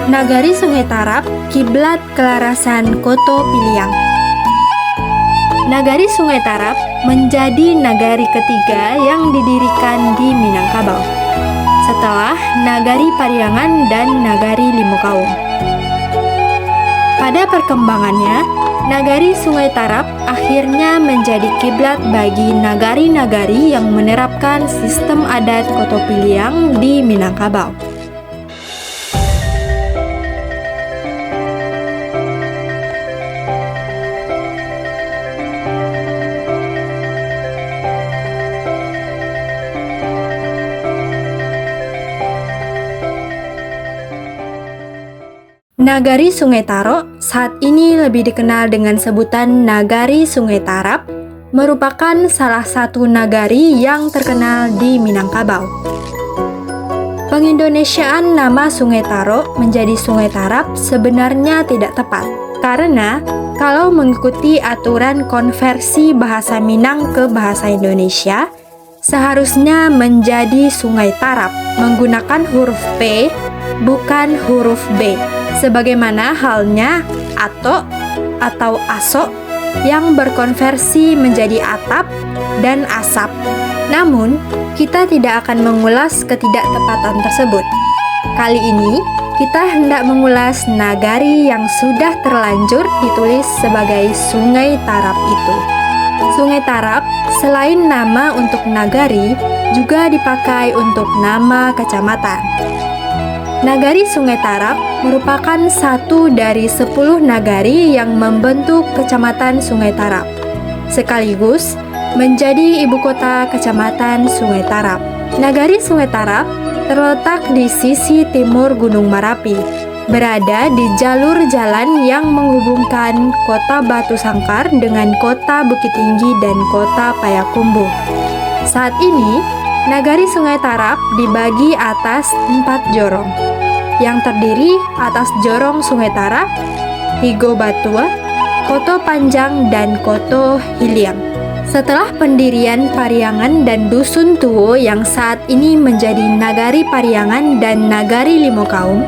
Nagari Sungai Tarap, kiblat kelarasan Koto Piliang. Nagari Sungai Tarap menjadi nagari ketiga yang didirikan di Minangkabau, setelah Nagari Pariangan dan Nagari Limukawum. Pada perkembangannya, Nagari Sungai Tarap akhirnya menjadi kiblat bagi nagari-nagari yang menerapkan sistem adat Koto Piliang di Minangkabau. Nagari Sungai Taro saat ini lebih dikenal dengan sebutan Nagari Sungai Tarap, merupakan salah satu nagari yang terkenal di Minangkabau. Pengindonesiaan nama Sungai Taro menjadi Sungai Tarap sebenarnya tidak tepat, karena kalau mengikuti aturan konversi bahasa Minang ke bahasa Indonesia, seharusnya menjadi Sungai Tarap menggunakan huruf P, bukan huruf B. Sebagaimana halnya ato atau aso yang berkonversi menjadi atap dan asap. Namun, kita tidak akan mengulas ketidaktepatan tersebut. Kali ini, kita hendak mengulas nagari yang sudah terlanjur ditulis sebagai Sungai Tarap itu. Sungai Tarap, selain nama untuk nagari, juga dipakai untuk nama kecamatan. Nagari Sungai Tarap merupakan satu dari 10 nagari yang membentuk Kecamatan Sungai Tarap, sekaligus menjadi ibu kota Kecamatan Sungai Tarap. Nagari Sungai Tarap terletak di sisi timur Gunung Marapi, berada di jalur jalan yang menghubungkan Kota Batu Sangkar dengan Kota Bukit Tinggi dan Kota Payakumbuh. Saat ini, Nagari Sungai Tarap dibagi atas 4 jorong, yang terdiri atas Jorong Sungai Tarap, Higo Batua, Koto Panjang, dan Koto Hiliang. Setelah pendirian Pariangan dan Dusun Tuwo yang saat ini menjadi Nagari Pariangan dan Nagari Limukawum,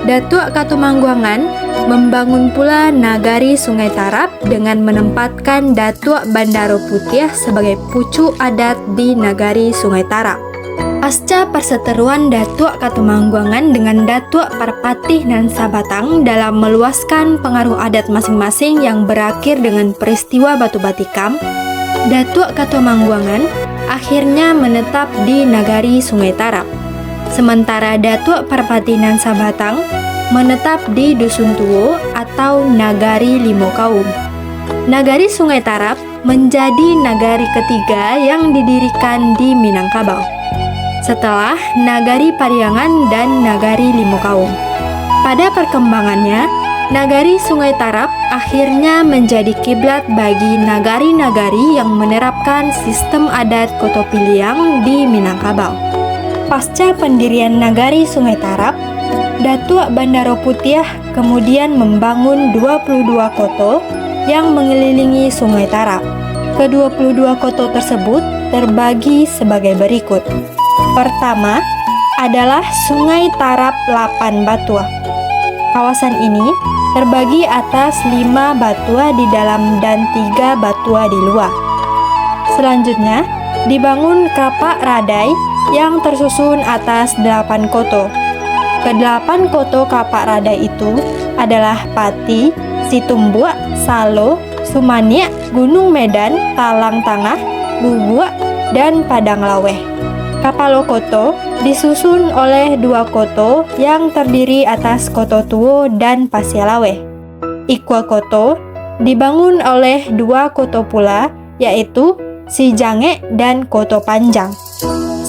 Datuk Katumangguangan membangun pula Nagari Sungai Tarap dengan menempatkan Datuk Bandaro Putiah sebagai pucuk adat di Nagari Sungai Tarap. Pasca perseteruan Datuk Katumangguangan dengan Datuk Parpatih nan Sabatang dalam meluaskan pengaruh adat masing-masing yang berakhir dengan peristiwa Batu Batikam, Datuk Katumangguangan akhirnya menetap di Nagari Sungai Tarap. Sementara Datuk Parpatih nan Sabatang menetap di Dusun Tuwo atau Nagari Limukawum. Nagari Sungai Tarap menjadi nagari ketiga yang didirikan di Minangkabau, setelah Nagari Pariangan dan Nagari Limukawum. Pada perkembangannya, Nagari Sungai Tarap akhirnya menjadi kiblat bagi nagari-nagari yang menerapkan sistem adat Koto Piliang di Minangkabau. Pasca pendirian Nagari Sungai Tarap, Datuk Bandaro Putiah kemudian membangun 22 koto yang mengelilingi Sungai Tarap. Ke-22 koto tersebut terbagi sebagai berikut. Pertama adalah Sungai Tarap 8 Batua. Kawasan ini terbagi atas 5 batua di dalam dan 3 batua di luar. Selanjutnya, dibangun Kapak Radai yang tersusun atas 8 koto. Ke-8 koto Kapak Radai itu adalah Pati, Situmbua, Salo, Sumaniak, Gunung Medan, Talang Tangah, Bubuak, dan Padang Laweh. Kapalo Koto disusun oleh 2 koto yang terdiri atas Koto Tuwo dan Pasialaweh. Ikwa Koto dibangun oleh 2 koto pula, yaitu Sijange dan Koto Panjang.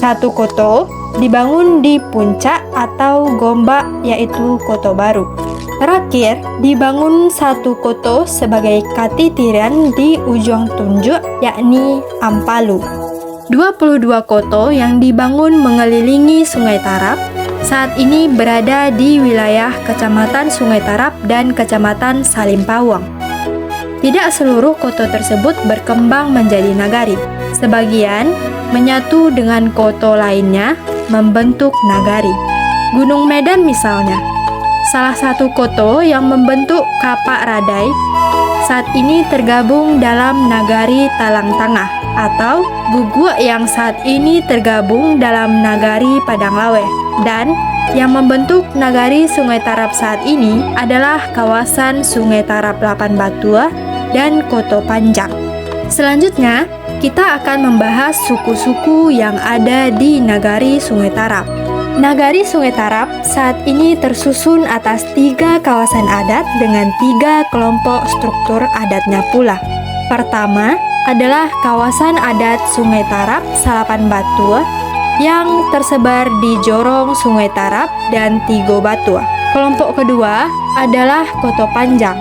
1 koto dibangun di puncak atau Gombak, yaitu Koto Baru. Terakhir, dibangun 1 koto sebagai katitiran di ujung tunjuk, yakni Ampalu. 22 koto yang dibangun mengelilingi Sungai Tarap saat ini berada di wilayah Kecamatan Sungai Tarap dan Kecamatan Salimpawang. Tidak seluruh koto tersebut berkembang menjadi nagari. Sebagian menyatu dengan koto lainnya membentuk nagari. Gunung Medan misalnya. salah satu koto yang membentuk Kapak Radai, saat ini tergabung dalam Nagari Talang Tangah atau Guguak yang saat ini tergabung dalam Nagari Padang Lawe. Dan yang membentuk Nagari Sungai Tarap saat ini adalah kawasan Sungai Tarap Lapan Batua dan Koto Panjang. Selanjutnya, kita akan membahas suku-suku yang ada di Nagari Sungai Tarap. Nagari Sungai Tarap saat ini tersusun atas 3 kawasan adat dengan 3 kelompok struktur adatnya pula. Pertama adalah kawasan adat Sungai Tarap Salapan Batua yang tersebar di Jorong Sungai Tarap dan Tigo Batua. Kelompok kedua adalah Koto Panjang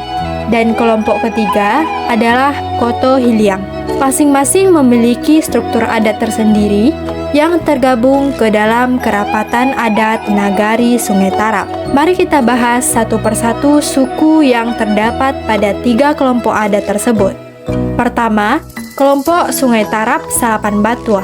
dan kelompok ketiga adalah Koto Hiliang. Masing-masing memiliki struktur adat tersendiri yang tergabung ke dalam kerapatan adat Nagari Sungai Tarap. Mari kita bahas satu persatu suku yang terdapat pada 3 kelompok adat tersebut. Pertama, kelompok Sungai Tarap Salapan Batua.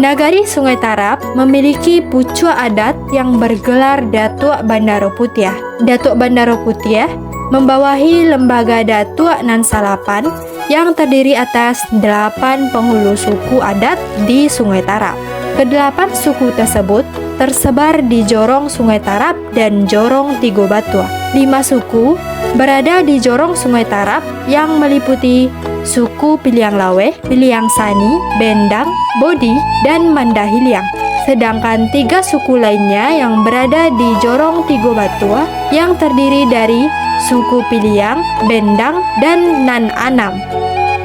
Nagari Sungai Tarap memiliki pucuk adat yang bergelar Datuk Bandaro Putiah. Datuk Bandaro Putiah membawahi lembaga Datuk Nan Salapan yang terdiri atas 8 penghulu suku adat di Sungai Tarap. Kedelapan suku tersebut tersebar di Jorong Sungai Tarap dan Jorong Tigo Batua. 5 suku berada di Jorong Sungai Tarap yang meliputi suku Piliang Lawe, Piliang Sani, Bendang, Bodi, dan Mandahiliang. Sedangkan 3 suku lainnya yang berada di Jorong Tigo Batua yang terdiri dari suku Piliang, Bendang, dan Nan Anam.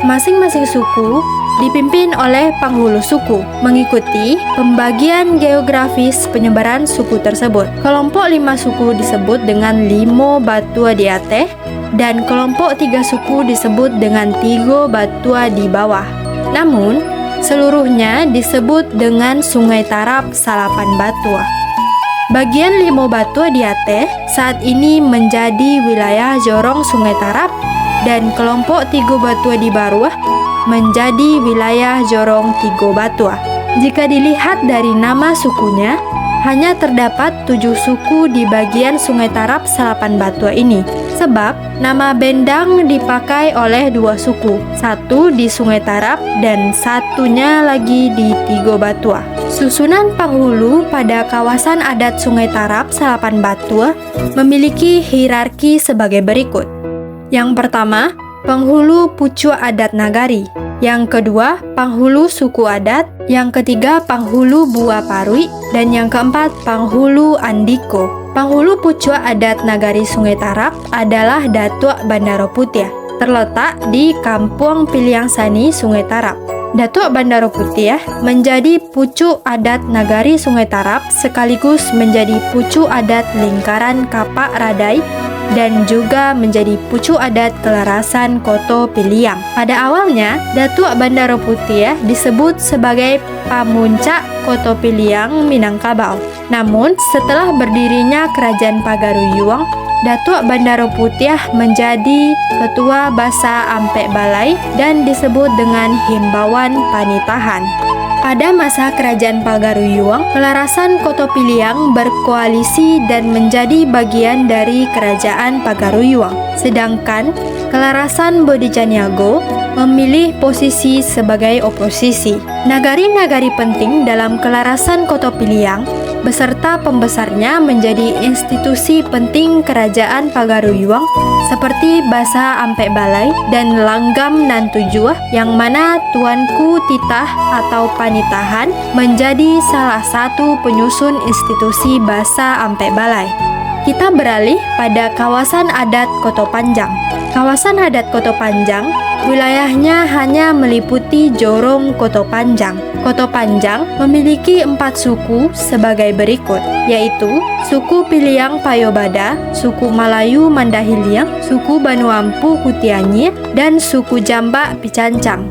Masing-masing suku dipimpin oleh penghulu suku, mengikuti pembagian geografis penyebaran suku tersebut. Kelompok 5 suku disebut dengan Limo Batua di Ateh, dan kelompok 3 suku disebut dengan Tigo Batua di bawah. Namun, seluruhnya disebut dengan Sungai Tarap Salapan Batua. Bagian Limo Batua di Ateh saat ini menjadi wilayah Jorong Sungai Tarap, dan kelompok Tigo Batua di bawah menjadi wilayah Jorong Tigo Batua. Jika dilihat dari nama sukunya, hanya terdapat 7 suku di bagian Sungai Tarap Salapan Batua ini. Sebab nama Bendang dipakai oleh 2 suku, satu di Sungai Tarap dan satunya lagi di Tigo Batua. Susunan penghulu pada kawasan adat Sungai Tarap Salapan Batua memiliki hierarki sebagai berikut. Yang pertama, penghulu pucuk adat Nagari. Yang kedua, penghulu suku adat. Yang ketiga, penghulu Bua Parui. Dan yang keempat, penghulu Andiko. Penghulu pucuk adat Nagari Sungai Tarap adalah Datuk Bandaro Putiah, terletak di Kampung Piliang Sani, Sungai Tarap. Datuk Bandaro Putiah menjadi pucuk adat Nagari Sungai Tarap sekaligus menjadi pucuk adat lingkaran Kapak Radai dan juga menjadi pucuk adat kelarasan Koto Piliang. Pada awalnya, Datuk Bandaro Putiah disebut sebagai Pamuncak Koto Piliang Minangkabau. Namun, setelah berdirinya Kerajaan Pagaruyuang, Datuk Bandaro Putiah menjadi Ketua Basa Ampek Balai dan disebut dengan Himbauan Panitahan. Pada masa Kerajaan Pagaruyuang, kelarasan Koto Piliang berkoalisi dan menjadi bagian dari Kerajaan Pagaruyuang. Sedangkan kelarasan Bodhijaniago memilih posisi sebagai oposisi. Nagari-nagari penting dalam kelarasan Koto Piliang beserta pembesarnya menjadi institusi penting Kerajaan Pagaruyuang seperti Basa Ampek Balai dan Langgam Nan Tujuh, yang mana Tuanku Titah atau Panitahan menjadi salah satu penyusun institusi Basa Ampek Balai. Kita beralih pada kawasan adat Koto Panjang. Kawasan adat Koto Panjang wilayahnya hanya meliputi Jorong Koto Panjang. Koto Panjang memiliki 4 suku sebagai berikut, yaitu suku Piliang Payobada, suku Malayu Mandahiliang, suku Banuampu Kutianyi, dan suku Jambak Picancang.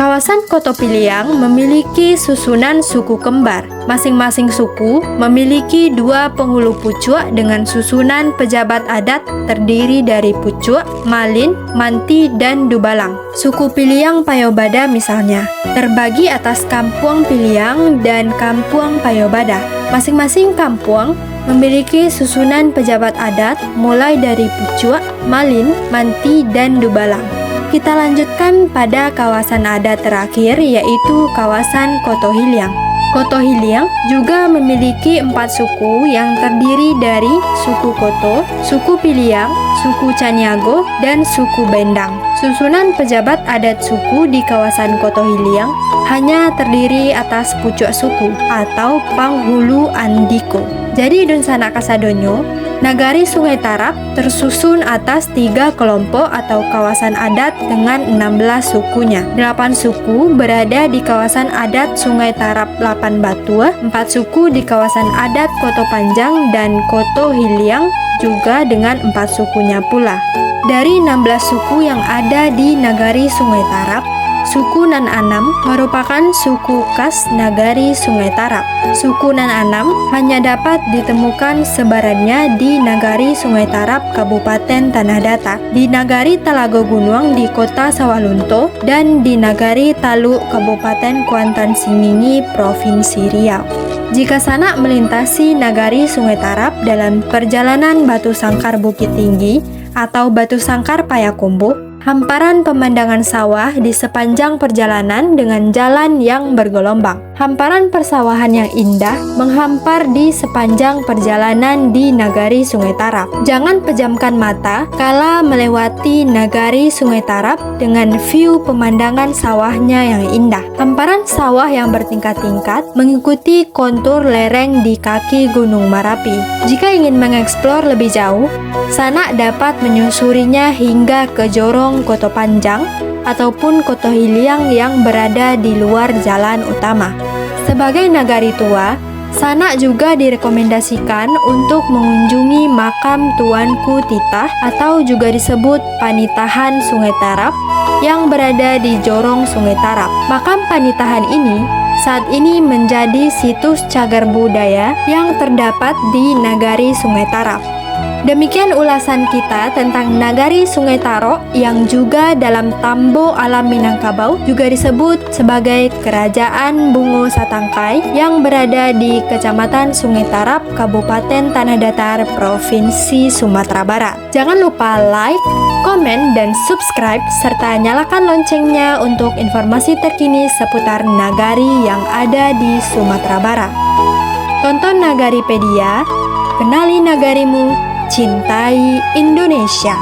Kawasan Koto Piliang memiliki susunan suku kembar. Masing-masing suku memiliki 2 penghulu pucuk dengan susunan pejabat adat terdiri dari pucuk, malin, manti, dan dubalang. Suku Piliang Payobada misalnya, terbagi atas Kampung Piliang dan Kampung Payobada. Masing-masing kampung memiliki susunan pejabat adat mulai dari Pucuk, Malin, Manti, dan Dubalang. Kita lanjutkan pada kawasan adat terakhir, yaitu kawasan Koto Hiliang. Koto Hiliang juga memiliki 4 suku yang terdiri dari suku Koto, suku Piliang, suku Caniago, dan suku Bendang. Susunan pejabat adat suku di kawasan Koto Hiliang hanya terdiri atas pucuk suku atau Panghulu Andiko. Jadi Dunsana Kasadonyo, Nagari Sungai Tarap tersusun atas 3 kelompok atau kawasan adat dengan 16 sukunya. 8 suku berada di kawasan adat Sungai Tarap 8 Batu, 4 suku di kawasan adat Koto Panjang dan Koto Hiliang juga dengan 4 sukunya pula. Dari 16 suku yang ada di Nagari Sungai Tarap, suku Nan Anam merupakan suku khas Nagari Sungai Tarap. Suku Nan Anam hanya dapat ditemukan sebarannya di Nagari Sungai Tarap, Kabupaten Tanah Datar, di Nagari Talago Gunuang di Kota Sawalunto, dan di Nagari Taluk, Kabupaten Kuantan Singingi, Provinsi Riau. Jika sanak melintasi Nagari Sungai Tarap dalam perjalanan Batu Sangkar Bukit Tinggi atau Batu Sangkar Payakumbuh, hamparan pemandangan sawah di sepanjang perjalanan dengan jalan yang bergelombang. Hamparan persawahan yang indah menghampar di sepanjang perjalanan di Nagari Sungai Tarap. Jangan pejamkan mata kala melewati Nagari Sungai Tarap dengan view pemandangan sawahnya yang indah. Hamparan sawah yang bertingkat-tingkat mengikuti kontur lereng di kaki Gunung Marapi. Jika ingin mengeksplor lebih jauh, sanak dapat menyusurinya hingga ke Jorong Koto Panjang ataupun Koto Hiliang yang berada di luar jalan utama. Sebagai nagari tua, sanak juga direkomendasikan untuk mengunjungi makam Tuanku Titah atau juga disebut Panitahan Sungai Tarap yang berada di Jorong Sungai Tarap. Makam Panitahan ini saat ini menjadi situs cagar budaya yang terdapat di Nagari Sungai Tarap. Demikian ulasan kita tentang Nagari Sungai Tarok yang juga dalam Tambo Alam Minangkabau juga disebut sebagai Kerajaan Bungo Satangkai yang berada di Kecamatan Sungai Tarap, Kabupaten Tanah Datar, Provinsi Sumatera Barat. Jangan lupa like, komen, dan subscribe serta nyalakan loncengnya untuk informasi terkini seputar nagari yang ada di Sumatera Barat. Tonton Nagaripedia, kenali nagarimu, cintai Indonesia.